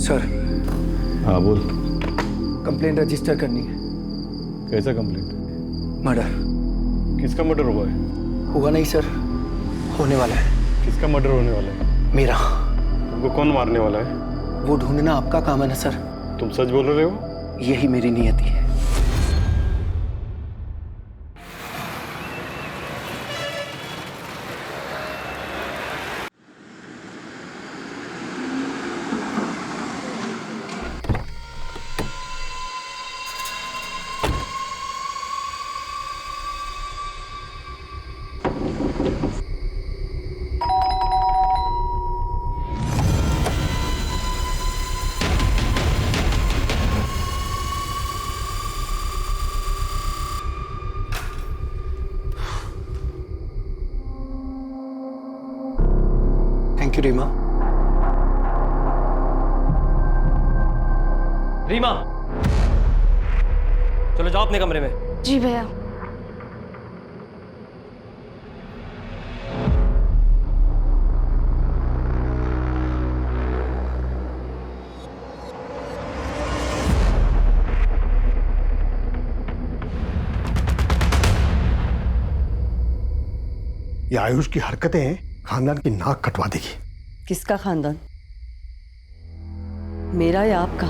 Sir. हाँ बोल। Complaint register करनी है। कैसा कंप्लेंट? मर्डर। किसका मर्डर हुआ है? हुआ नहीं सर, होने वाला है। किसका मर्डर होने वाला है? मेरा। तुमको कौन मारने वाला है? वो ढूंढना आपका काम है ना सर। तुम सच बोल रहे हो? यही मेरी नियति है। Thank you Reema. रीमा, चलो जाओ अपने कमरे में। जी भैया। ये आयुष की हरकतें खानदान की नाक कटवा देगी। किसका खानदान? मेरा या आपका?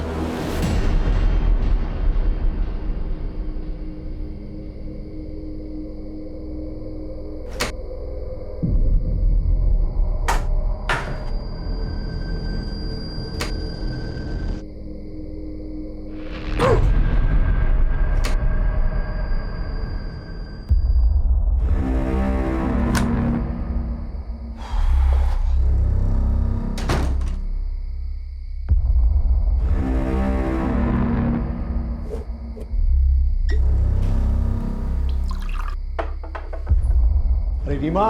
अरे रीमा,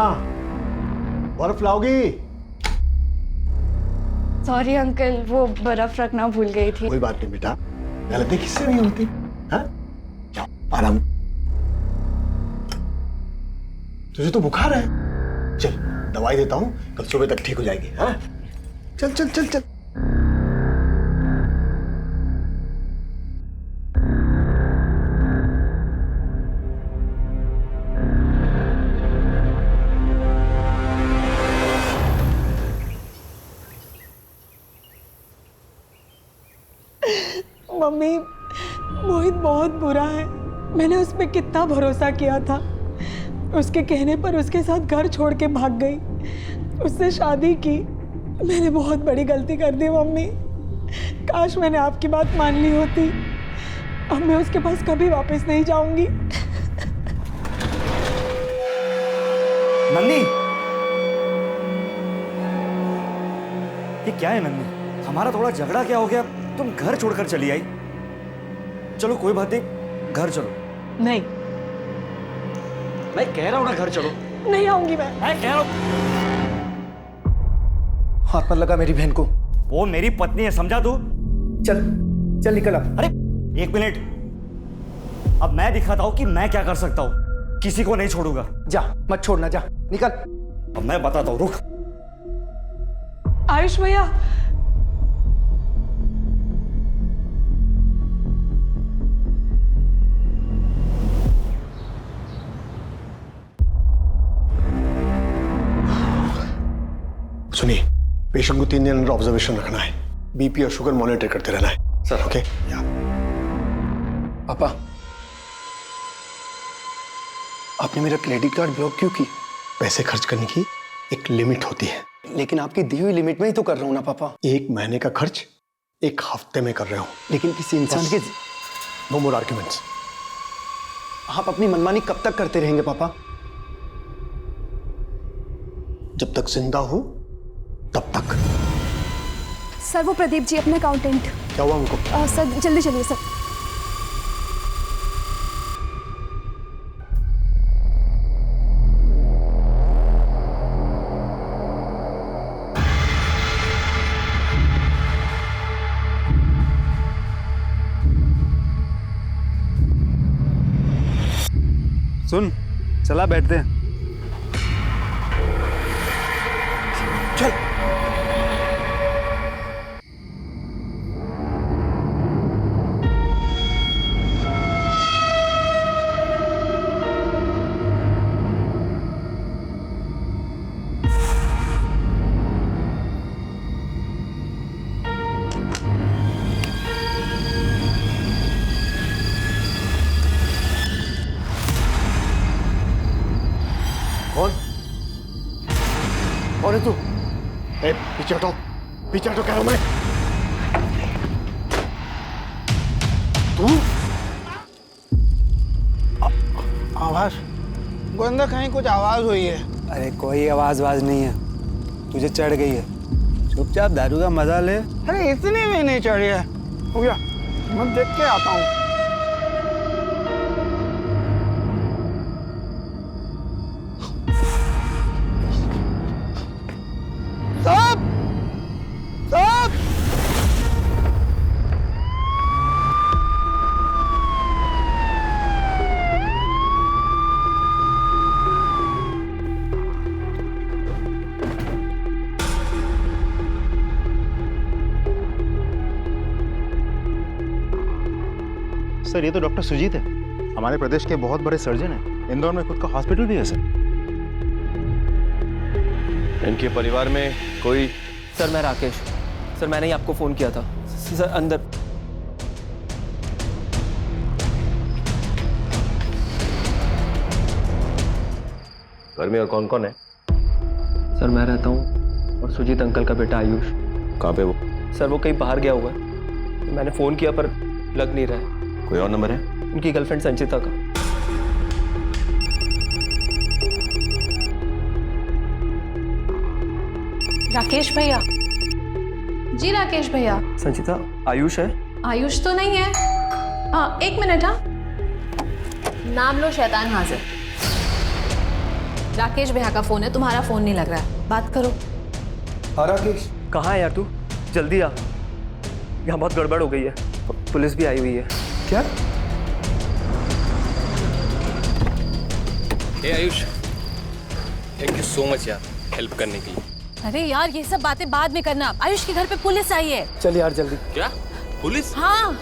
बर्फ लाओगी? सॉरी अंकल, वो बर्फ रखना भूल गई थी। कोई बात नहीं बेटा, गलती किससे नहीं होती। हाँ? जाओ आराम। तुझे तो बुखार है। चल दवाई देता हूँ, कल सुबह तक ठीक हो जाएगी। हाँ? चल चल चल चल। मम्मी, मोहित बहुत बुरा है। मैंने उस पर कितना भरोसा किया था। उसके कहने पर उसके साथ घर छोड़ के भाग गई, उससे शादी की। मैंने बहुत बड़ी गलती कर दी मम्मी। काश मैंने आपकी बात मान ली होती। अब मैं उसके पास कभी वापस नहीं जाऊंगी। नन्नी, ये क्या है नन्नी? हमारा थोड़ा झगड़ा क्या हो गया, तुम घर छोड़कर चली आई? चलो कोई बात नहीं, घर चलो। नहीं, मैं कह रहा हूं ना घर चलो। नहीं आऊंगी मैं कह रहा हूं। हाथ मत लगा मेरी बहन को। वो मेरी पत्नी है, समझा तू? चल चल निकल अब। अरे एक मिनट, अब मैं दिखाता हूं कि मैं क्या कर सकता हूं। किसी को नहीं छोड़ूंगा। जा, मत छोड़ना, जा निकल। अब मैं बताता हूं, रुक। आयुष भैया, सुनिए, पेशेंट को 3 दिन अंडर ऑब्जर्वेशन रखना है। बीपी और शुगर मॉनिटर करते रहना है सर। ओके या पापा, आपने मेरा क्रेडिट कार्ड ब्लॉक क्यों की? पैसे खर्च करने की एक लिमिट होती है। लेकिन आपकी दी हुई लिमिट में ही तो कर रहा हूं ना पापा। 1 महीने का खर्च 1 हफ्ते में कर रहे हो। लेकिन किसी इंसान के नो मोर आर्ग्यूमेंट्स। आप अपनी मनमानी कब तक करते रहेंगे पापा? जब तक जिंदा हूं तब तक। सर वो प्रदीप जी अपने अकाउंटेंट। क्या हुआ उनको? सर जल्दी चलिए सर। सुन, चला बैठते हैं। चल। कौन है तू? ए, पीछे हटो, कह रहा हूं मैं। तू? आवाज गोविंदा, कहीं कुछ आवाज हुई है? अरे कोई आवाज नहीं है, तुझे चढ़ गई है। चुपचाप दारू का मजा ले। अरे इतनी भी नहीं चढ़ी है। हो गया, मैं देख के आता हूँ। साहब, साहब, सर ये तो डॉक्टर सुजीत है, हमारे प्रदेश के बहुत बड़े सर्जन हैं। इंदौर में खुद का हॉस्पिटल भी है सर। इनके परिवार में कोई? सर मैं राकेश, सर मैंने ही आपको फ़ोन किया था। सर अंदर। घर में और कौन कौन है? सर मैं रहता हूँ और सुजीत अंकल का बेटा आयुष। कहाँ पे वो? सर वो कहीं बाहर गया हुआ है, मैंने फ़ोन किया पर लग नहीं रहा है। कोई और नंबर है? उनकी गर्लफ्रेंड संचिता का। राकेश भैया। जी राकेश भैया। संचिता, आयुष है? आयुष तो नहीं है। हाँ एक मिनट। हाँ नाम लो, शैतान हाजिर। राकेश भैया का फोन है, तुम्हारा फोन नहीं लग रहा है, बात करो। हाँ राकेश, कहाँ है यार तू? जल्दी आ, यहाँ बहुत गड़बड़ हो गई है, पुलिस भी आई हुई है। क्या? Hey Ayush, thank you so much यार हेल्प करने के लिए। अरे यार ये सब बातें बाद में करना, आयुष के घर पे पुलिस आई है। चल यार जल्दी। क्या पुलिस? हाँ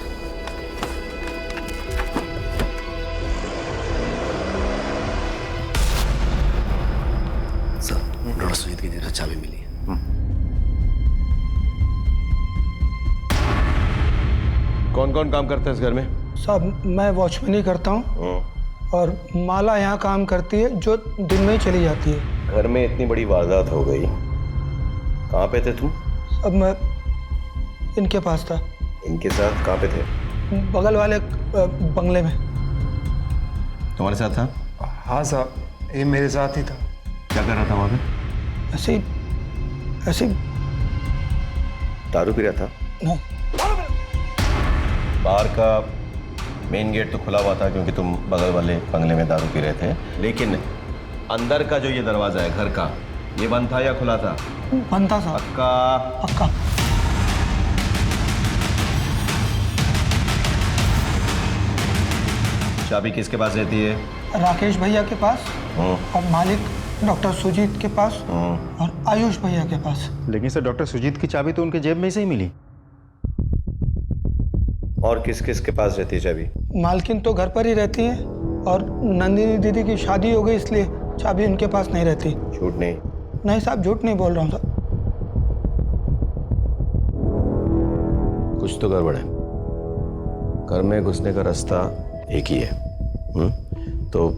सर, डॉक्टर सुजीत की तरफ चाबी मिली है। कौन कौन काम करता है इस घर में? साहब मैं वॉचमैन ही करता हूँ और माला यहाँ काम करती है जो दिन में ही चली जाती है। घर में इतनी बड़ी वारदात हो गई, कहाँ पे थे तुम? अब मैं इनके पास था। इनके साथ कहाँ पे थे? बगल वाले बंगले में। तुम्हारे साथ था? हाँ साहब, ये मेरे साथ ही था। क्या कर रहा था वहाँ पे? ऐसे दारू पी रहा था? नहीं। बाहर का मेन गेट तो खुला हुआ था क्योंकि तुम बगल वाले बंगले में दारू पी रहे थे, लेकिन अंदर का जो ये दरवाजा है घर का, ये बंद था या खुला था? बंद था साहब। पक्का। चाबी किसके पास रहती है? राकेश भैया के पास और मालिक डॉक्टर सुजीत के पास और आयुष भैया के पास। लेकिन सर डॉक्टर सुजीत की चाबी तो उनके जेब में से ही मिली। और किस किस के पास रहती है चाबी? मालकिन तो घर पर ही रहती है और नंदिनी दीदी की शादी हो गई इसलिए चाबी उनके पास नहीं रहती। झूठ नहीं? नहीं साहब झूठ नहीं बोल रहा हूँ साहब। कुछ तो गड़बड़ है। घर में घुसने का रास्ता एक ही है। तो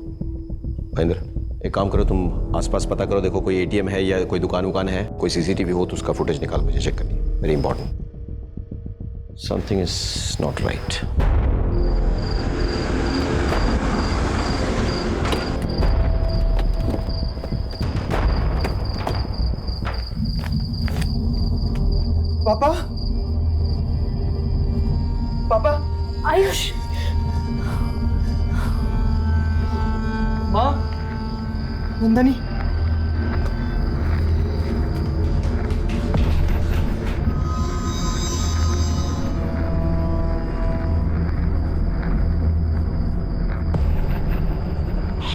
महेंद्र एक काम करो, तुम आसपास पता करो, देखो कोई एटीएम है या कोई दुकान वुकान है, कोई सीसीटीवी हो तो उसका फुटेज निकाल मुझे चेक करनी, very important. Something is not right. पापा, पापा। आयुष। माँ, नंदनी।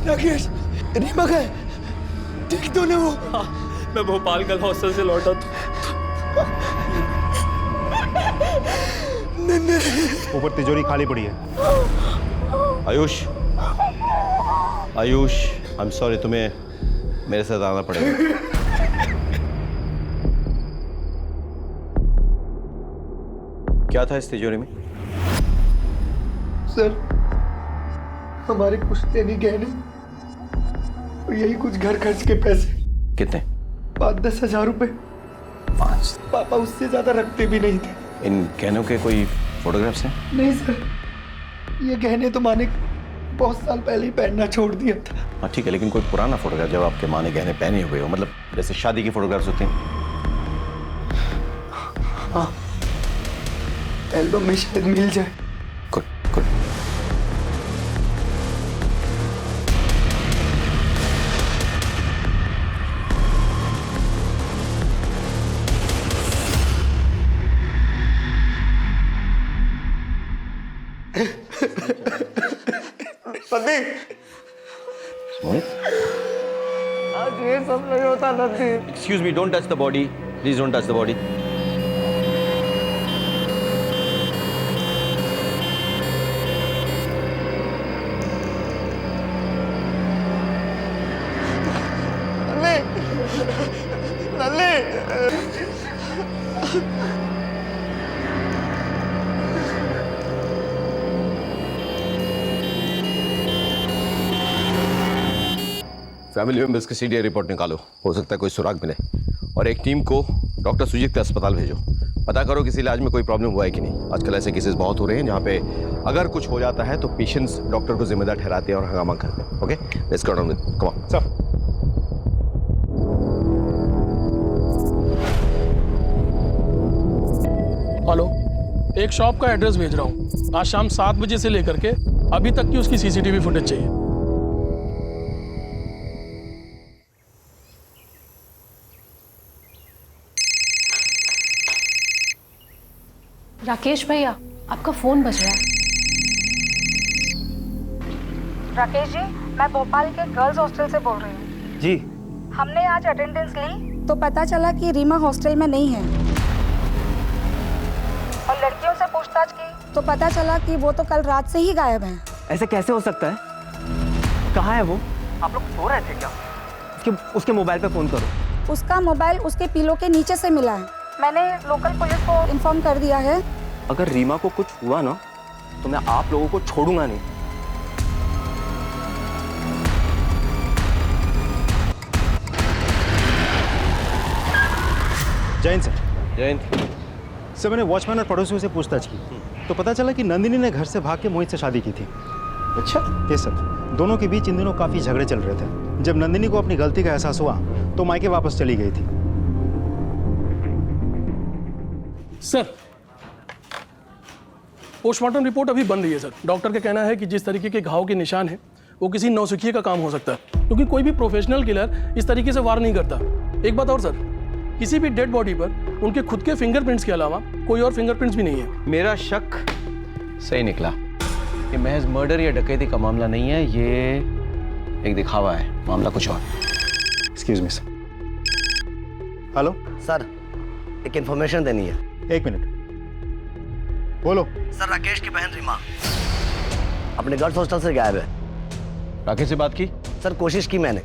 राकेश, रीमा है, ठीक तो नहीं वो? हाँ, मैं भोपाल कल हॉस्टल से लौटा था। ऊपर तिजोरी खाली पड़ी है। Ayush, Ayush, I am sorry, तुम्हें मेरे साथ आना पड़ेगा। क्या था इस तिजोरी में? सर, हमारे कुछ नहीं गहने और यही कुछ घर खर्च के पैसे। कितने? 5-10 हज़ार रुपए। 5 पापा उससे ज्यादा रखते भी नहीं थे। इन गहनों के कोई फोटोग्राफ्स हैं? नहीं सर, ये गहने तो माँ ने बहुत साल पहले ही पहनना छोड़ दिया था। हाँ ठीक है, लेकिन कोई पुराना फोटोग्राफ जब आपके माँ ने गहने पहने हुए हो, मतलब जैसे शादी की फोटोग्राफ्स होते हैं। हाँ, एल्बम में शायद मिल जाए। Good good. मोहित, आज ये सब नहीं होता Nandi. Excuse me, don't touch the body, please don't touch the body. Family members की सीडीआई रिपोर्ट निकालो, हो सकता है कोई सुराग मिले। और एक टीम को डॉक्टर सुजीत के अस्पताल भेजो, पता करो किसी इलाज में कोई प्रॉब्लम हुआ है कि नहीं। आजकल ऐसे केसेस बहुत हो रहे हैं जहाँ पे अगर कुछ हो जाता है तो पेशेंट्स डॉक्टर को जिम्मेदार ठहराते हैं और हंगामा करते हैं। Okay, let's go down with, come on sir. Hello, एक शॉप का एड्रेस भेज रहा हूँ। आज शाम 7 बजे से लेकर के अभी तक की उसकी सीसीटीवी फुटेज चाहिए। राकेश भैया, आपका फोन बज रहा है। राकेश जी, मैं भोपाल के गर्ल्स हॉस्टल से बोल रही हूँ। जी। हमने आज अटेंडेंस ली तो पता चला कि रीमा हॉस्टल में नहीं है, और लड़कियों से पूछताछ की तो पता चला कि वो तो कल रात से ही गायब है। ऐसे कैसे हो सकता है? कहाँ है वो? आप लोग सो रहे थे क्या? उसके मोबाइल पे फोन करो। उसका मोबाइल उसके पिलो के नीचे से मिला है। मैंने लोकल पुलिस को इन्फॉर्म कर दिया है। अगर रीमा को कुछ हुआ ना तो मैं आप लोगों को छोड़ूंगा नहीं। जैन सर। जैन सर, मैंने वॉचमैन और पड़ोसियों से पूछताछ की तो पता चला कि नंदिनी ने घर से भाग के मोहित से शादी की थी। अच्छा? यस सर, दोनों के बीच इन दिनों काफ़ी झगड़े चल रहे थे। जब नंदिनी को अपनी गलती का एहसास हुआ तो मायके वापस चली गई थी। सर, पोस्टमार्टम रिपोर्ट अभी बन रही है सर। डॉक्टर का कहना है कि जिस तरीके के घाव के निशान हैं वो किसी नौसिखिए का काम हो सकता है, क्योंकि कोई भी प्रोफेशनल किलर इस तरीके से वार नहीं करता। एक बात और सर, किसी भी डेड बॉडी पर उनके खुद के फिंगरप्रिंट्स के अलावा कोई और फिंगरप्रिंट्स भी नहीं है। मेरा शक सही निकला। ये महज मर्डर या डकैती का मामला नहीं है, ये एक दिखावा है, मामला कुछ और। Excuse me sir. Hello sir, एक इन्फॉर्मेशन देनी है। एक मिनट, बोलो। सर, राकेश की बहन रीमा अपने गर्ल्स हॉस्टल से गायब है। राकेश से बात की? सर, कोशिश की मैंने,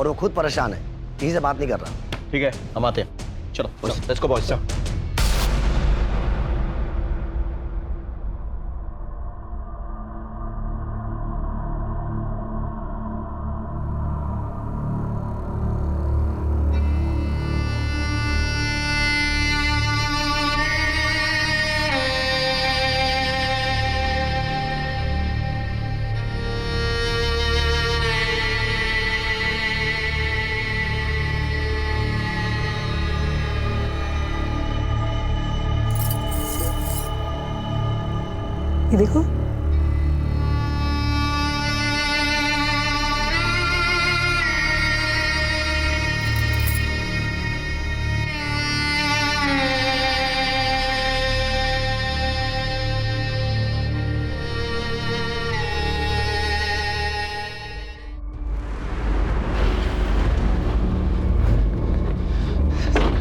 और वो खुद परेशान है, किसी से बात नहीं कर रहा। ठीक है, हम आते हैं। चलो लेट्स गो बॉयज। ये देखो,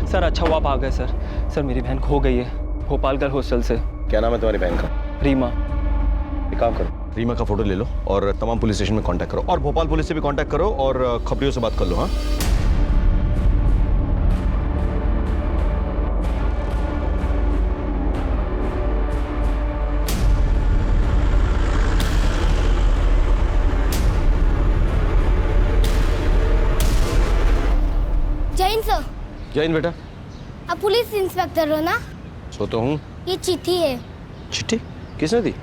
सर अच्छा हुआ आप आ गए सर। सर मेरी बहन खो गई है भोपाल गर्ल हॉस्टल से। क्या नाम है तुम्हारी बहन का? रीमा। एक काम करो, रीमा का फोटो ले लो और तमाम पुलिस स्टेशन में कांटेक्ट करो, और भोपाल पुलिस से भी कांटेक्ट करो और खबरियों से बात कर लो। हाँ, जैन सर। जैन बेटा। आप पुलिस इंस्पेक्टर हो ना? सो तो हूँ। ये चिट्ठी है। चिट्ठी किसने दी?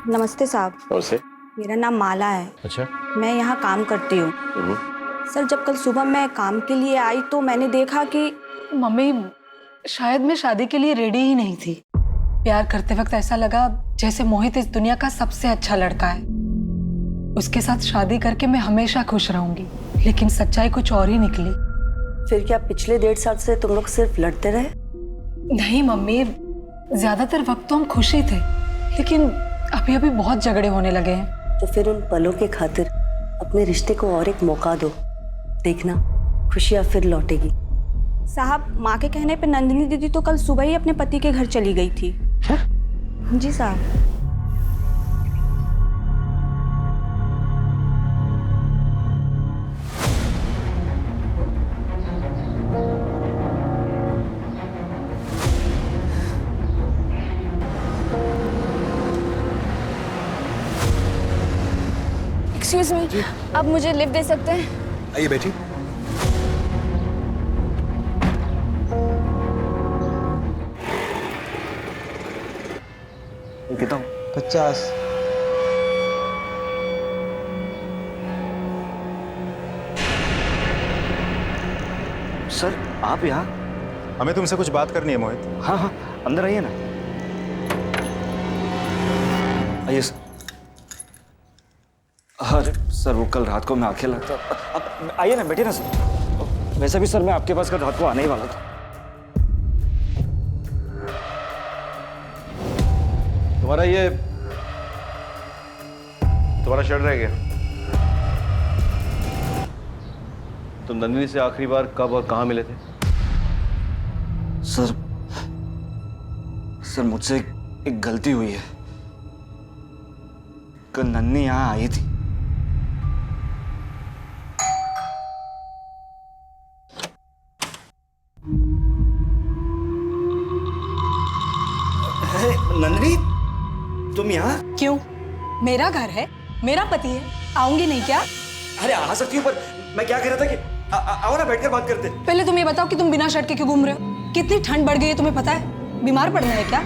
नमस्ते साहब। नमस्ते। मेरा नाम माला है। अच्छा। मैं यहाँ काम करती हूँ। सर जब कल सुबह मैं काम के लिए आई तो मैंने देखा कि मम्मी शायद मैं शादी के लिए रेडी ही नहीं थी। प्यार करते वक्त ऐसा लगा जैसे मोहित इस दुनिया का सबसे अच्छा लड़का है। उसके साथ शादी करके मैं हमेशा खुश रहूंगी, लेकिन सच्चाई कुछ और ही निकली। फिर क्या पिछले 1.5 साल से तुम लोग सिर्फ लड़ते रहे? नहीं मम्मी, ज्यादातर वक्त तो हम खुश ही थे, लेकिन अभी अभी बहुत झगड़े होने लगे हैं। तो फिर उन पलों के खातिर अपने रिश्ते को और एक मौका दो, देखना खुशियाँ फिर लौटेगी। साहब माँ के कहने पे नंदिनी दीदी तो कल सुबह ही अपने पति के घर चली गई थी। जी साहब। एक्सक्यूज मी, आप मुझे लिफ्ट दे सकते हैं? आइए बैठिए। कितना? 50। सर आप यहाँ? हमें तुमसे कुछ बात करनी है मोहित। हाँ हाँ अंदर आइए ना। आइए सर। अरे सर वो कल रात को मैं अकेला था। अब आइए ना, बैठिए ना सर। वैसे भी सर मैं आपके पास कल रात को आने ही वाला था। तुम्हारा शर्ट रह गया। तुम नंदिनी से आखिरी बार कब और कहाँ मिले थे? सर मुझसे एक गलती हुई है। कल नन्नी यहाँ आई थी। नंदिनी तुम यहाँ? क्यों? मेरा घर है, मेरा पति है, आऊंगी नहीं क्या? अरे आ सकती हूँ, पर मैं क्या कह रहा था कि आओ ना बैठकर बात करते। पहले तुम ये बताओ कि तुम बिना शर्ट के क्यों घूम रहे हो? कितनी ठंड बढ़ गई है तुम्हें पता है? बीमार पड़ना है क्या?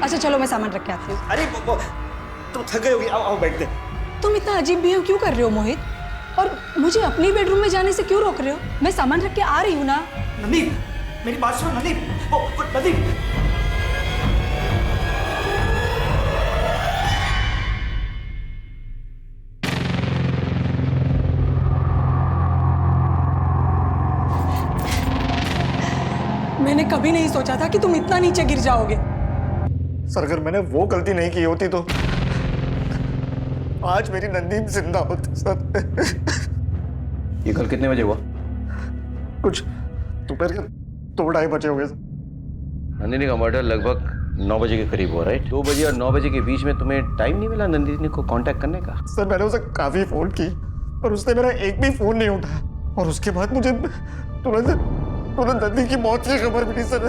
अच्छा चलो मैं सामान रख के आती हूँ। अरे तुम थक गई होगी, आओ बैठते। तुम इतना अजीब बिहेव क्यों कर रहे हो मोहित? और मुझे अपनी बेडरूम में जाने से क्यों रोक रहे हो? मैं सामान रख के आ रही हूँ ना। नंदी मेरी बात सुनो। नंदी नंदी मैंने कभी नहीं सोचा था कि तुम इतना नीचे गिर जाओगे। सर अगर मैंने वो गलती नहीं की होती तो आज मेरी नंदी जिंदा होती सर। ये कल कितने बजे हुआ? कुछ दोपहर के 2-2:30 बजे हो गए सर। नंदिनी का मर्डर लगभग 9 बजे के करीब हुआ, राइट? 2 बजे और 9 बजे के बीच में तुम्हें टाइम नहीं मिला नंदिनी को कांटेक्ट करने का? सर मैंने उसे काफी फोन की पर उसने मेरा एक भी फोन नहीं उठाया, और उसके बाद मुझे तुरंत नंदी की मौत की खबर मिली सर।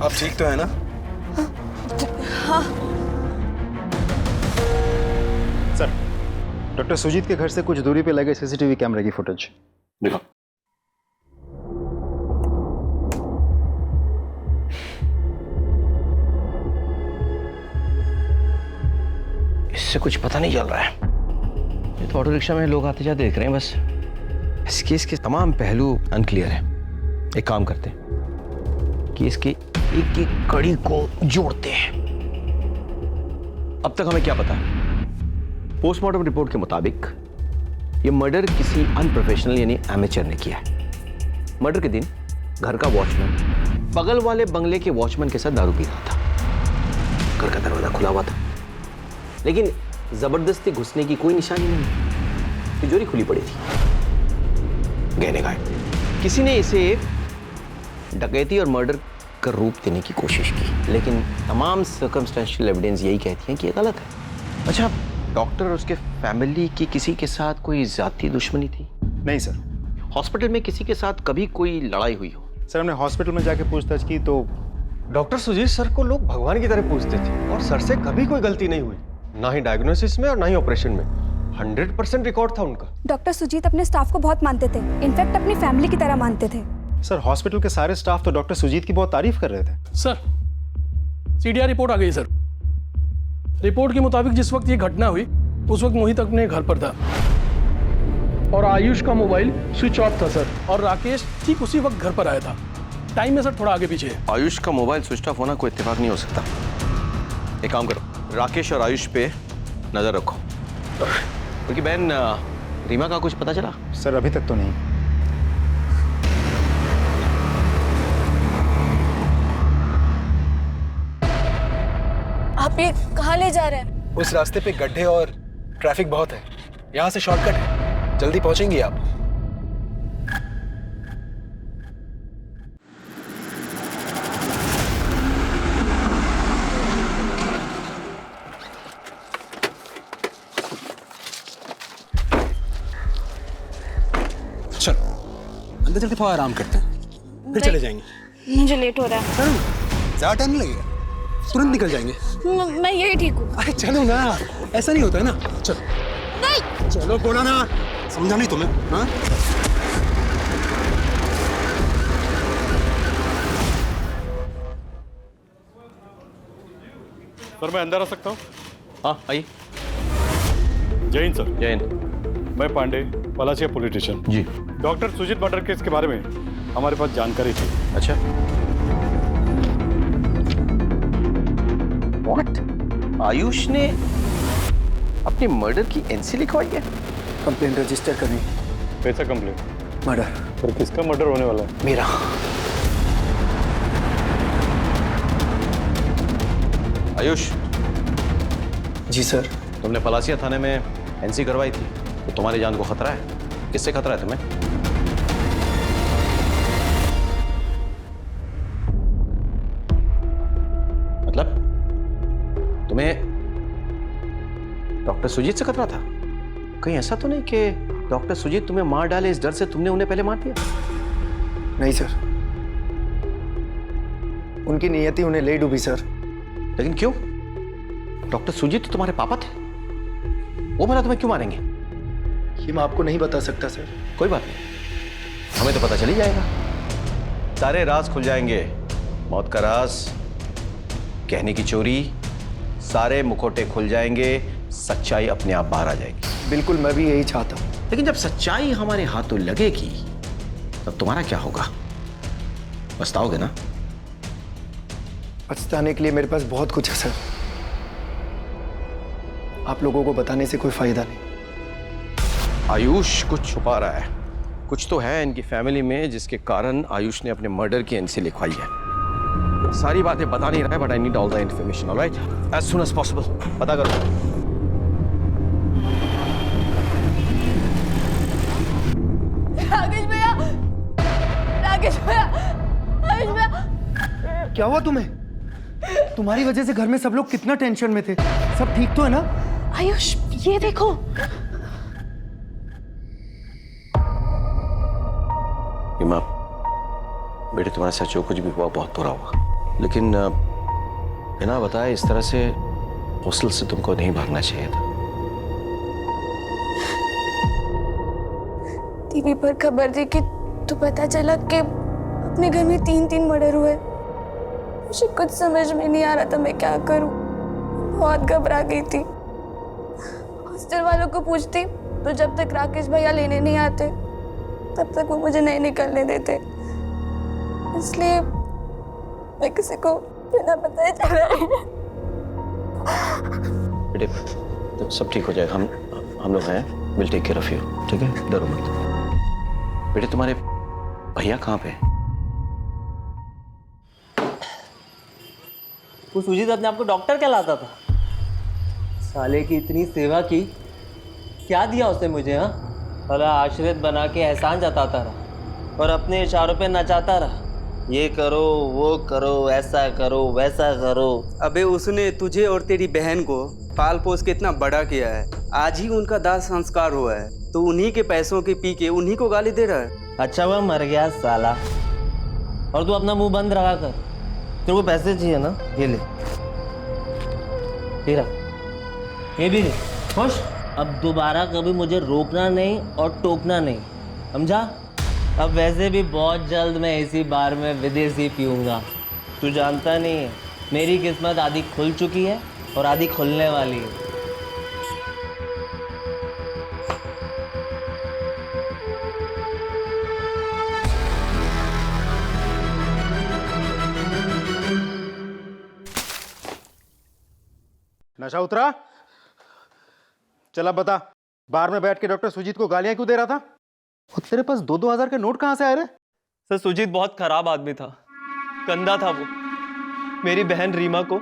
आप ठीक तो है ना? हाँ। सर डॉक्टर सुजीत के घर से कुछ दूरी पे लगे सीसीटीवी कैमरे की फुटेज देखो। इससे कुछ पता नहीं चल रहा है। ये तो ऑटो रिक्शा में लोग आते जाते देख रहे हैं बस। इस केस के तमाम पहलू अनक्लियर है। एक काम करते हैं कि इसकी एक एक कड़ी को जोड़ते हैं। अब तक हमें क्या पता है? पोस्टमार्टम रिपोर्ट के मुताबिक ये मर्डर किसी अनप्रोफेशनल यानी एमेचर ने किया है। मर्डर के दिन घर का वॉचमैन बगल वाले बंगले के वॉचमैन के साथ दारू पी रहा था। घर का दरवाजा खुला हुआ था, लेकिन जबरदस्ती घुसने की कोई निशानी नहीं। तिजोरी खुली पड़ी थी, गहने गायब। किसी ने इसे डकैती और मर्डर का रूप देने की कोशिश की, लेकिन तमाम सर्कमस्टेंशियल एविडेंस यही कहती हैं कि ये गलत है। अच्छा, डॉक्टर और उसके फैमिली की किसी के साथ कोई जाती दुश्मनी थी? नहीं सर। हॉस्पिटल में किसी के साथ कभी कोई लड़ाई हुई हो? सर हमने हॉस्पिटल में जाके पूछताछ की तो डॉक्टर सुजीत सर को लोग भगवान की तरह पूछते थे और सर से कभी कोई गलती नहीं हुई, ना ही डायग्नोसिस में और ना ही ऑपरेशन में। 100% रिकॉर्ड था उनका। डॉक्टर सुजीत अपने स्टाफ को बहुत मानते थे, इनफैक्ट अपनी फैमिली की तरह मानते थे। सर हॉस्पिटल के सारे स्टाफ तो डॉक्टर सुजीत की बहुत तारीफ कर रहे थे। सर सीडीआर रिपोर्ट आ गई सर। रिपोर्ट के मुताबिक जिस वक्त ये घटना हुई उस वक्त मोहित अपने घर पर था और आयुष का मोबाइल स्विच ऑफ था सर, और राकेश ठीक उसी वक्त घर पर आया था। टाइम में सर थोड़ा आगे पीछे है। आयुष का मोबाइल स्विच ऑफ होना कोई इत्तेफाक नहीं हो सकता। एक काम करो, राकेश और आयुष पे नजर रखो। उनकी बहन रीमा का कुछ पता चला? सर अभी तक तो नहीं। आप ये कहाँ ले जा रहे हैं? उस रास्ते पे गड्ढे और ट्रैफिक बहुत है, यहाँ से शॉर्टकट है, जल्दी पहुंचेंगी आप। चलो अंदर चल के थोड़ा आराम करते हैं, फिर चले जाएंगे। मुझे लेट हो रहा है। ज्यादा टाइम नहीं लगेगा, तुरंत निकल जाएंगे। मैं यही ठीक हूँ। अरे चलो ना, ऐसा नहीं होता है ना। चलो नहीं, चलो बोला ना, समझा नहीं तुम्हें? हाँ सर मैं अंदर आ सकता हूँ? हाँ आइए। जय हिंद सर। जय हिंद। मैं पांडे, पलाशिया पुलिस स्टेशन। जी। डॉक्टर सुजीत मर्डर केस के बारे में हमारे पास जानकारी थी। अच्छा। व्हाट? आयुष ने अपनी मर्डर की एनसी लिखवाई है? कंप्लेन रजिस्टर करनी। कैसा कंप्लेन? मर्डर। पर किसका मर्डर होने वाला है? मेरा। आयुष। जी सर। तुमने पलासिया थाने में एनसी करवाई थी, तो तुम्हारी जान को खतरा है। किससे खतरा है तुम्हें? मतलब तुम्हें डॉक्टर सुजीत से खतरा था? कहीं ऐसा तो नहीं कि डॉक्टर सुजीत तुम्हें मार डाले, इस डर से तुमने उन्हें पहले मार दिया? नहीं सर, उनकी नियति उन्हें ले डूबी सर। लेकिन क्यों? डॉक्टर सुजीत तो तुम्हारे पापा थे, वो भला तुम्हें क्यों मारेंगे? ये मैं आपको नहीं बता सकता सर। कोई बात नहीं, हमें तो पता चल ही जाएगा। सारे राज खुल जाएंगे। मौत का राज, कहने की चोरी, सारे मुखौटे खुल जाएंगे, सच्चाई अपने आप बाहर आ जाएगी। बिल्कुल, मैं भी यही चाहता हूँ। लेकिन जब सच्चाई हमारे हाथों लगेगी तब तुम्हारा क्या होगा? पछताओगे ना? पछताने के लिए मेरे पास बहुत कुछ है सर। आप लोगों को बताने से कोई फायदा नहीं। आयुष कुछ छुपा रहा है। कुछ तो है इनकी फैमिली में जिसके कारण आयुष ने अपने मर्डर की एनसी लिखवाई है। सारी बातें बता नहीं रहा है, but I need all the information. Alright, as soon as possible पता करो। राकेश भैया, राकेश भैया, राकेश भैया। क्या हुआ तुम्हें? तुम्हारी वजह से घर में सब लोग कितना टेंशन में थे। सब ठीक तो है ना? आयुष, ये देखो। रीमा, बेटे तुम्हारे साथ जो कुछ भी हुआ बहुत बुरा हुआ, लेकिन बिना बताए इस तरह से हॉस्टल से तुमको नहीं भागना चाहिए था। टीवी पर खबर देखी तो पता चला कि अपने घर में 3 मर्डर हुए। मुझे कुछ समझ में नहीं आ रहा था मैं क्या करूं। बहुत घबरा गई थी। हॉस्टल वालों को पूछती तो जब तक राकेश भैया लेने नहीं आते तब तक वो मुझे नहीं निकलने देते। इसलिए मैं किसी को बिना बताए चला गया। बेटे तो सब ठीक हो जाएगा। हम लोग हैं, will take care of you. ठीक है, डरो मत। बेटे तुम्हारे भैया कहाँ पे? वो सुजीत अपने आपको डॉक्टर कहलाता था। साले की इतनी सेवा की, क्या दिया उसने मुझे? हाँ, भला आश्रित बना के एहसान जताता रहा और अपने इशारों पे नचाता रहा। ये करो, वो करो, ऐसा करो, वैसा करो। अबे उसने तुझे और तेरी बहन को पाल पोस के इतना बड़ा किया है। आज ही उनका दाह संस्कार हुआ है तो उन्हीं के पैसों के पी के उन्हीं को गाली दे रहा है। अच्छा हुआ मर गया साला। और तू अपना मुंह बंद रखा कर। तेरे को पैसे चाहिए ना, ये ले, ये रख, ये भी ले, खुश। अब दोबारा कभी मुझे रोकना नहीं और टोकना नहीं, समझा? अब वैसे भी बहुत जल्द मैं इसी बार में विदेशी पीऊँगा। तू जानता नहीं है, मेरी किस्मत आधी खुल चुकी है और आधी खुलने वाली है। नशा उतरा? चला बता, बार में बैठ के डॉक्टर सुजीत को गालियां क्यों दे रहा था? और तेरे पास 2-2 हजार के नोट कहां से आए रे? सर सुजीत बहुत खराब आदमी था, गंदा था वो। मेरी बहन रीमा को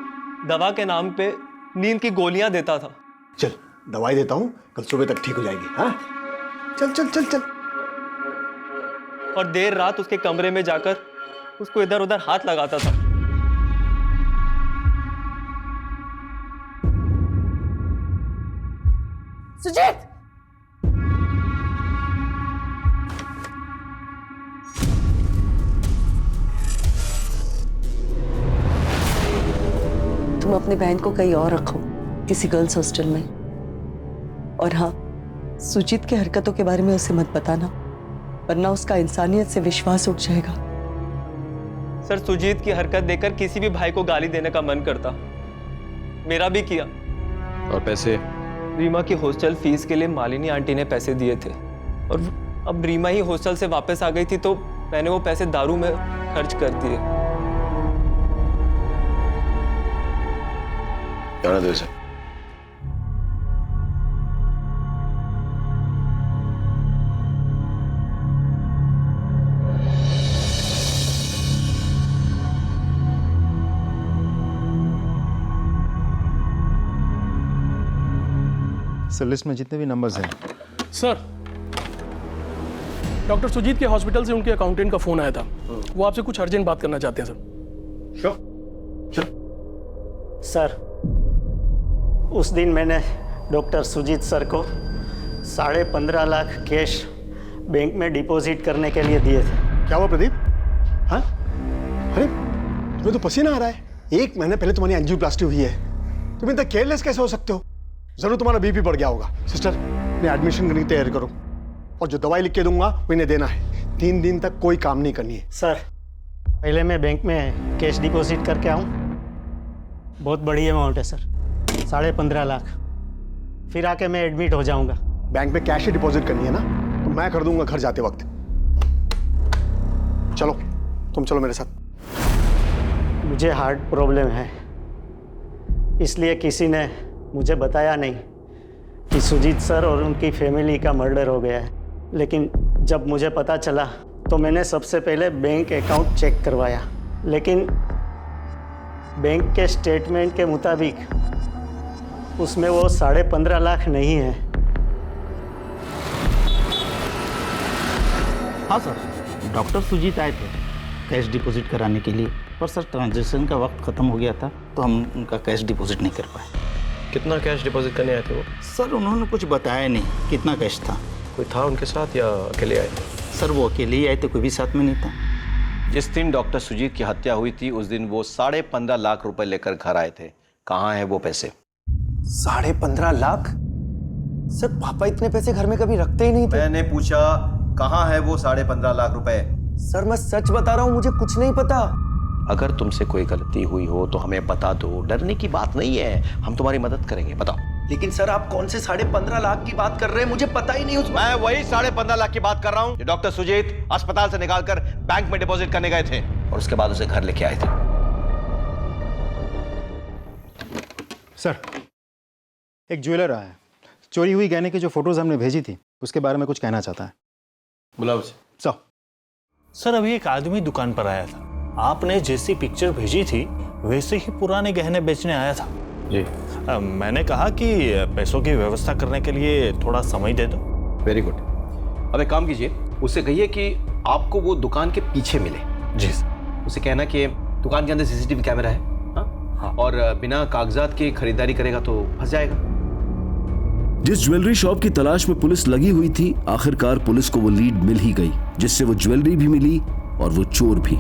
दवा के नाम पे नींद की गोलियां देता था। चल दवाई देता हूँ, कल सुबह तक ठीक हो जाएगी। हाँ चल चल चल चल। और देर रात उसके कमरे में जाकर उसको इधर उधर हाथ लगाता था। सुजीत! तुम अपनी बहन को कहीं और रखो, किसी गर्ल्स हॉस्टल में। और हाँ, सुजीत की हरकतों के बारे में उसे मत बताना, वरना उसका इंसानियत से विश्वास उठ जाएगा। सर सुजीत की हरकत देखकर किसी भी भाई को गाली देने का मन करता, मेरा भी किया। और पैसे? रीमा की हॉस्टल फीस के लिए मालिनी आंटी ने पैसे दिए थे, और अब रीमा ही हॉस्टल से वापस आ गई थी तो मैंने वो पैसे दारू में खर्च कर दिए। जाना दो इसे। सर लिस्ट में जितने भी नंबर्स हैं। सर, डॉक्टर सुजीत के हॉस्पिटल से उनके अकाउंटेंट का फोन आया था, वो आपसे कुछ अर्जेंट बात करना चाहते हैं सर। श्योर। सर, उस दिन मैंने डॉक्टर सुजीत सर को 15.5 लाख कैश बैंक में डिपॉजिट करने के लिए दिए थे। क्या हुआ प्रदीप? हाँ अरे तुम्हें तो पसीना आ रहा है। 1 महीने पहले तुम्हारी एंजियोप्लास्टी हुई है, तुम इतना केयरलेस कैसे हो सकते हो? जरूर तुम्हारा बीपी बढ़ गया होगा। सिस्टर, मैं एडमिशन करने की तैयारी करो, और जो दवाई लिख के दूंगा वो इन्हें देना है। 3 दिन तक कोई काम नहीं करनी है। सर, पहले मैं बैंक में कैश डिपॉजिट करके आऊँ। बहुत बड़ी अमाउंट है सर, 15.5 लाख। फिर आके मैं एडमिट हो जाऊंगा। बैंक में कैश ही डिपॉजिट करनी है ना, तो मैं कर दूंगा घर जाते वक्त। चलो तुम चलो मेरे साथ। मुझे हार्ट प्रॉब्लम है, इसलिए किसी ने मुझे बताया नहीं कि सुजीत सर और उनकी फैमिली का मर्डर हो गया है। लेकिन जब मुझे पता चला तो मैंने सबसे पहले बैंक अकाउंट चेक करवाया, लेकिन बैंक के स्टेटमेंट के मुताबिक उसमें वो 15.5 लाख नहीं है। हाँ सर, डॉक्टर सुजीत आए थे कैश डिपॉजिट कराने के लिए, पर सर ट्रांजैक्शन का वक्त ख़त्म हो गया था तो हम उनका कैश डिपॉजिट नहीं कर पाए। कितना कैश डिपॉजिट करने आए थे वो? सर उन्होंने कुछ बताया नहीं कितना कैश था। कोई था उनके साथ या अकेले आए? सर वो अकेले ही आए थे, कोई भी साथ में नहीं था। जिस दिन डॉक्टर सुजीत की हत्या हुई थी उस दिन वो 15.5 लाख रुपए लेकर घर आए थे। कहाँ है वो पैसे? 15.5 लाख? सर पापा इतने पैसे घर में कभी रखते ही नहीं थे। मैंने पूछा कहाँ है वो 15.5 लाख रुपए? सर मैं सच बता रहा हूँ, मुझे कुछ नहीं पता। अगर तुमसे कोई गलती हुई हो तो हमें बता दो, डरने की बात नहीं है, हम तुम्हारी मदद करेंगे। बताओ। लेकिन सर आप कौन से 15.5 लाख की बात कर रहे हैं? मुझे पता ही नहीं। मैं वही 15.5 लाख की बात कर रहा हूँ जो डॉक्टर सुजीत अस्पताल से निकालकर बैंक में डिपॉजिट करने गए थे और उसके बाद उसे घर लेके आए थे। सर, एक ज्वेलर आया है, चोरी हुई गहने की जो फोटोज हमने भेजी थी उसके बारे में कुछ कहना चाहता है। बुलाओ उसे। सर अभी एक आदमी दुकान पर आया था, आपने जैसी पिक्चर भेजी थी वैसे ही पुराने गहने बेचने आया था जी। मैंने कहा कि पैसों की व्यवस्था करने के लिए थोड़ा समय दे दो। Very good. अब एक काम कीजिए, उससे कहिए कि आपको वो दुकान के पीछे मिले। जी। उसे कहना कि दुकान के अंदर सीसीटीवी कैमरा है। हाँ? और बिना कागजात के खरीदारी करेगा तो फंस जाएगा। जिस ज्वेलरी शॉप की तलाश में पुलिस लगी हुई थी, आखिरकार पुलिस को वो लीड मिल ही गई, जिससे वो ज्वेलरी भी मिली और वो चोर भी।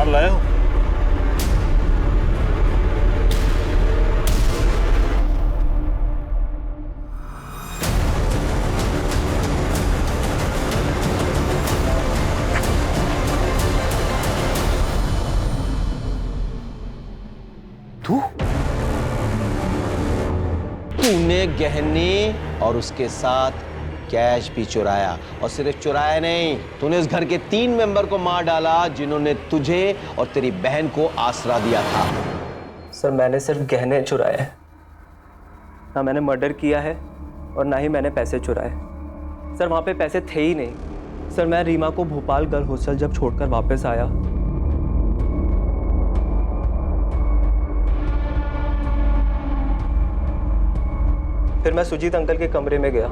लाया हो? तूने गहने और उसके साथ कैश भी चुराया, और सिर्फ चुराया नहीं, तूने उस घर के 3 मेंबर को मार डाला जिन्होंने तुझे और तेरी बहन को आसरा दिया था। सर मैंने सिर्फ गहने चुराए हैं, ना मैंने मर्डर किया है और ना ही मैंने पैसे चुराए। सर वहाँ पे पैसे थे ही नहीं। सर मैं रीमा को भोपाल गर्ल हॉस्टल जब छोड़कर वापस आया, फिर मैं सुजीत अंकल के कमरे में गया।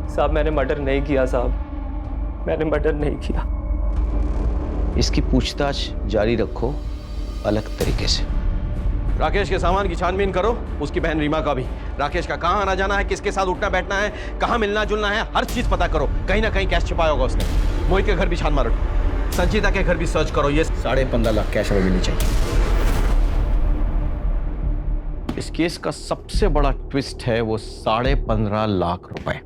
साहब मैंने मर्डर नहीं किया साहब, मैंने मर्डर नहीं किया। इसकी पूछताछ जारी रखो अलग तरीके से। राकेश के सामान की छानबीन करो, उसकी बहन रीमा का भी। राकेश का कहाँ आना जाना है, किसके साथ उठना बैठना है, कहाँ मिलना जुलना है, हर चीज पता करो। कहीं ना कहीं कैश छिपाया होगा उसने। मोहित के घर भी छान मारो, संजीता के घर भी सर्च करो। ये 15.5 लाख कैश हमें मिलनी चाहिए। इस केस का सबसे बड़ा ट्विस्ट है वो 15.5 लाख रुपए।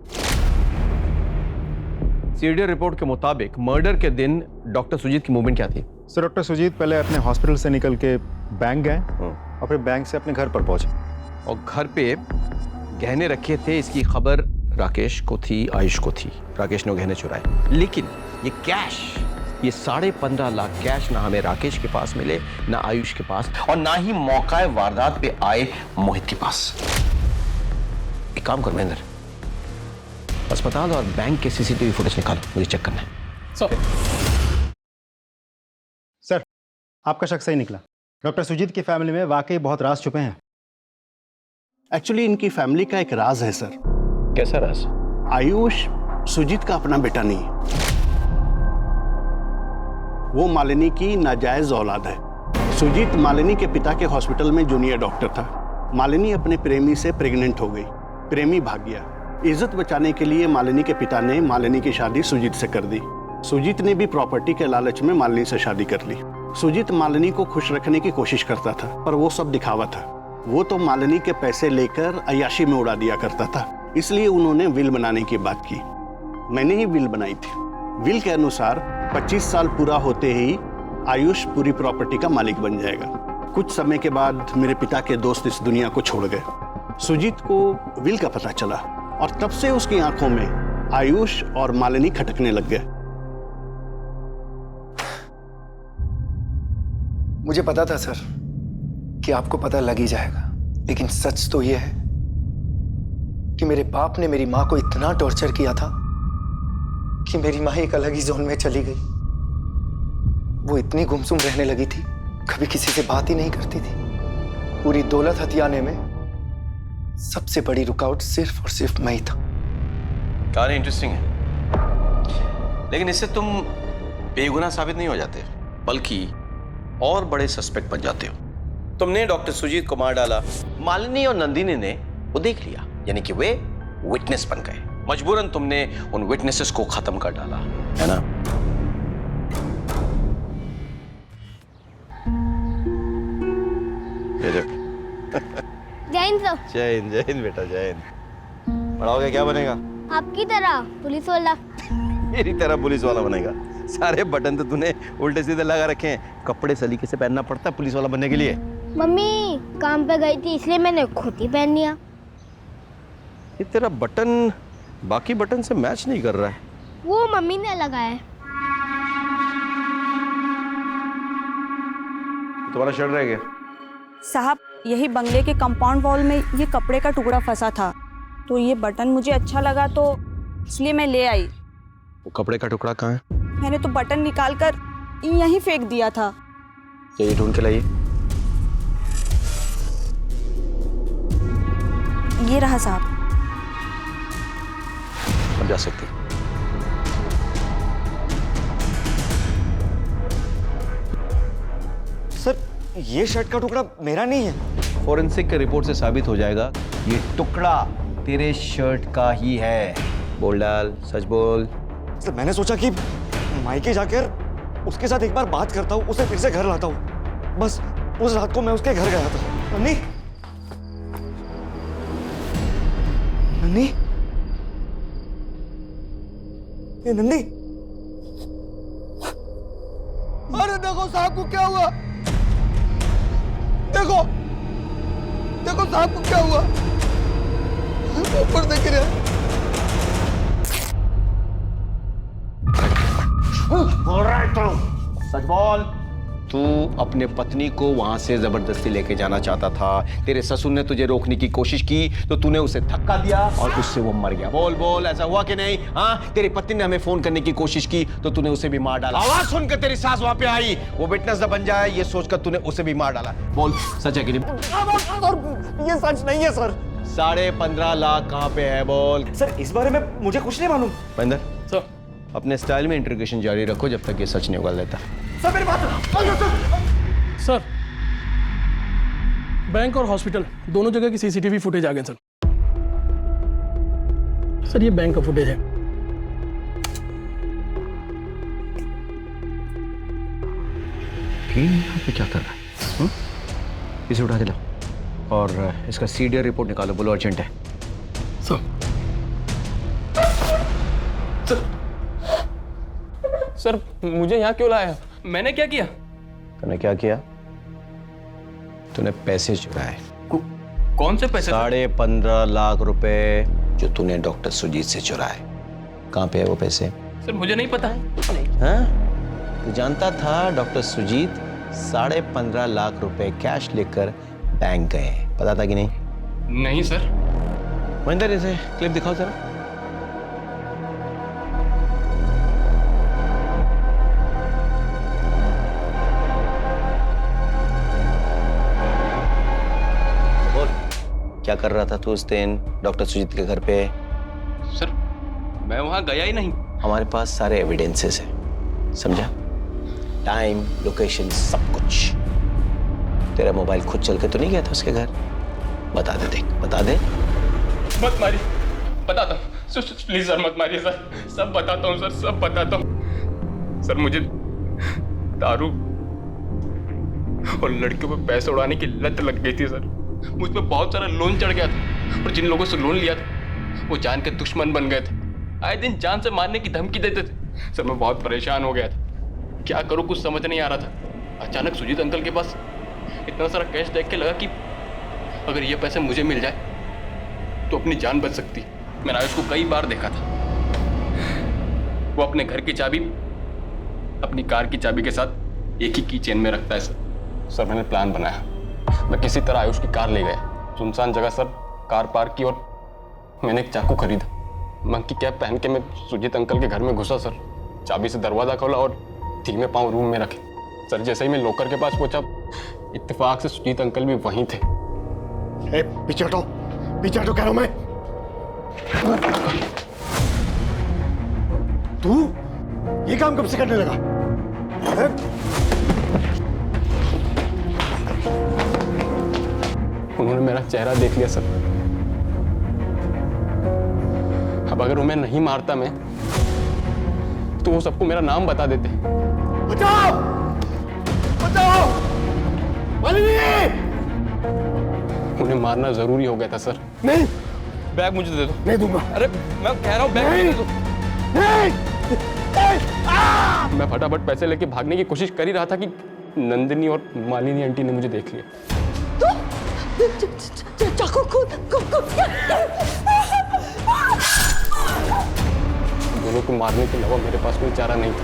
सीडीआर रिपोर्ट के मुताबिक मर्डर के दिन डॉक्टर सुजीत की मूवमेंट क्या थी? सर डॉक्टर सुजीत पहले अपने हॉस्पिटल से निकल के बैंक गए और फिर बैंक से अपने घर पर पहुंचे, और घर पे गहने रखे थे। इसकी खबर राकेश को थी, आयुष को थी। राकेश ने गहने चुराए, लेकिन ये कैश, ये 15.5 लाख कैश ना हमें राकेश के पास मिले, ना आयुष के पास, और ना ही मौका वारदात पे आए मोहित के पास। एक काम कर महेंद्र, अस्पताल और बैंक के सीसीटीवी फुटेज निकालो, मुझे चेक करना है। सर आपका शक सही निकला। डॉक्टर सुजीत की फैमिली में वाकई बहुत राज छुपे हैं। एक्चुअली इनकी फैमिली का एक राज है सर। कैसा राज? आयुष सुजीत का अपना बेटा नहीं है, वो मालिनी की नाजायज औलाद है। सुजीत मालिनी के पिता के हॉस्पिटल में जूनियर डॉक्टर था। मालिनी अपने प्रेमी से प्रेग्नेंट हो गई, प्रेमी भाग गया। इज्जत बचाने के लिए मालिनी के पिता ने मालिनी की शादी सुजीत से कर दी। सुजीत ने भी प्रॉपर्टी के लालच में मालिनी से शादी कर ली। सुजीत मालिनी को खुश रखने की कोशिश करता था, पर वो सब दिखावा था। वो तो मालिनी के पैसे लेकर अय्याशी में उड़ा दिया करता था, इसलिए उन्होंने विल बनाने की बात की। मैंने ही विल बनाई थी। विल के अनुसार 25 साल पूरा होते ही आयुष पूरी प्रॉपर्टी का मालिक बन जाएगा। कुछ समय के बाद मेरे पिता के दोस्त इस दुनिया को छोड़ गए। सुजीत को विल का पता चला और तब से उसकी आंखों में आयुष और मालिनी खटकने लग गए। मुझे पता था सर कि आपको पता लग ही जाएगा, लेकिन सच तो यह है कि मेरे बाप ने मेरी मां को इतना टॉर्चर किया था कि मेरी मां एक अलग ही जोन में चली गई। वो इतनी गुमसुम रहने लगी थी, कभी किसी से बात ही नहीं करती थी। पूरी दौलत हथियाने में सबसे बड़ी रुकावट सिर्फ और सिर्फ मैं ही था। कहानी इंटरेस्टिंग है, लेकिन इससे तुम बेगुनाह साबित नहीं हो जाते, बल्कि और बड़े सस्पेक्ट बन जाते हो। तुमने डॉक्टर सुजीत को मार डाला, मालिनी और नंदिनी ने वो देख लिया, यानी कि वे विटनेस बन गए। मजबूरन तुमने उन विटनेसेस को खत्म कर डाला, है ना? जय हिंद सर। जय हिंद बेटा, जय हिंद। बड़ा हो गया क्या बनेगा? आपकी तरह पुलिस वाला। मेरी तरह पुलिस वाला बनेगा? सारे बटन तो तूने उल्टे सीधे लगा रखे हैं। कपड़े सलीके से पहनना पड़ता है पुलिस वाला बनने के लिए। मम्मी काम पे गई थी इसलिए मैंने खुद ही पहन लिया। ये तेरा बटन बाकी बटन से मैच नहीं कर रहा है। वो मम्मी ने लगाया है। तुम्हारा शर्ट रह गया। साहब यही बंगले के कंपाउंड वॉल में ये कपड़े का टुकड़ा फंसा था, तो ये बटन मुझे अच्छा लगा तो इसलिए मैं ले आई। वो कपड़े का टुकड़ा कहाँ है? मैंने तो बटन निकाल कर यहीं फेंक दिया था। ये ढूंढ के लाइए। ये रहा साहब। अब जा सकते हैं। सर ये शर्ट का टुकड़ा मेरा नहीं है। फॉरेंसिक के रिपोर्ट से साबित हो जाएगा ये टुकड़ा तेरे शर्ट का ही है। बोल डाल, सच बोल। सर मैंने सोचा कि मायके जाकर उसके साथ एक बार बात करता हूँ, उसे फिर से घर लाता हूँ। बस उस रात को मैं उसके घर गया था। नन्नी, नन्नी, ये नन्नी। अरे देखो साहब को क्या हुआ, देखो देखो साहब को क्या हुआ, ऊपर देख रहे हैं। बोल रहा है तो सच बोल। तू अपने पत्नी को वहां से जबरदस्ती लेके जाना चाहता था। तेरे ससुर ने तुझे रोकने की कोशिश की तो तूने उसे धक्का दिया और उससे वो मर गया। बोल बोल, ऐसा हुआ कि नहीं? हाँ, तेरी पत्नी ने हमें फोन करने की कोशिश की तो तूने उसे भी मार डाला। आवाज सुनकर तेरी सास वहां पे आई, वो विटनेस न बन जाए ये सोचकर तूने उसे भी मार डाला। बोल सच है कि नहीं? ये सच नहीं है सर। 15.5 लाख कहाँ पे है? बोल सर इस बारे में मुझे कुछ नहीं मालूम। महेंद्र सर अपने स्टाइल में इंट्रोगेशन जारी रखो जब तक ये सच नहीं उगल देता। सर मेरी बात सर, बैंक और हॉस्पिटल दोनों जगह की सीसीटीवी फुटेज आ गए सर। सर ये बैंक का फुटेज है। यहाँ पे क्या कर रहा है? इसे उठा के लाओ और इसका सीडीआर रिपोर्ट निकालो। बोलो अर्जेंट है। सर मुझे यहाँ क्यों लाया? मैंने क्या किया? तूने क्या किया? तूने पैसे चुराए। कौन से पैसे? 15.5 लाख रुपए जो तूने डॉक्टर सुजीत से चुराए। कहाँ पे है वो पैसे? सर मुझे नहीं पता। हाँ? तू जानता था डॉक्टर सुजीत 15.5 लाख रुपए कैश लेकर बैंक गए, पता था कि नहीं? नहीं सर। महेंद्र इसे क्लिप दिखाओ जरा। क्या कर रहा था तू उस दिन डॉक्टर सुजीत के घर पे? सर मैं वहां गया ही नहीं। हमारे पास सारे एविडेंसेस हैं, समझा? टाइम, लोकेशन, सब कुछ। तेरा मोबाइल खुद चल के तो नहीं गया था उसके घर? बता दे, देख बता दे। मत मारिए, बताता हूँ। प्लीज सर मत मारिए सर, सब बताता हूँ सर, सब बताता हूँ सर। मुझे दारू और लड़कियों पे पैसे उड़ाने की लत लग गई थी सर। मुझ पे बहुत सारा लोन चढ़ गया था और जिन लोगों से लोन लिया था वो जान के दुश्मन बन गए थे। आए दिन जान से मारने की धमकी देते थे सर। मैं बहुत परेशान हो गया था, क्या करूँ कुछ समझ नहीं आ रहा था। अचानक सुजीत अंकल के पास इतना सारा कैश देख के लगा कि अगर ये पैसे मुझे मिल जाए तो अपनी जान बच सकती। मैंने उसको कई बार देखा था, वो अपने घर की चाबी अपनी कार की चाबी के साथ एक ही की चेन में रखता है सर। मैंने प्लान बनाया, मैं किसी तरह आयुष की कार ले गया सुनसान जगह सर। कार पार्क की और मैंने एक चाकू खरीदा। मंग की कैप पहन के मैं सुजीत अंकल के घर में घुसा सर। चाबी से दरवाजा खोला और धीमे पांव रूम में रखे सर। जैसे ही मैं लॉकर के पास पहुंचा, इत्तेफाक से सुजीत अंकल भी वहीं थे। पीछे हटो कह रहा हूं मैं। तू ये काम कब से करने लगा? उन्होंने मेरा चेहरा देख लिया सर। अब अगर उन्हें नहीं मारता मैं तो वो सबको मेरा नाम बता देते। बचाओ बचाओ उन्हें मारना जरूरी हो गया था सर। नहीं, बैग मुझे दे दो। नहीं दूंगा। अरे मैं कह रहा हूँ बैग मुझे दे दो। मैं फटाफट पैसे लेके भागने की कोशिश कर ही रहा था कि नंदिनी और मालिनी आंटी ने मुझे देख लिया। दोनों को मारने के अलावा मेरे पास कोई चारा नहीं था।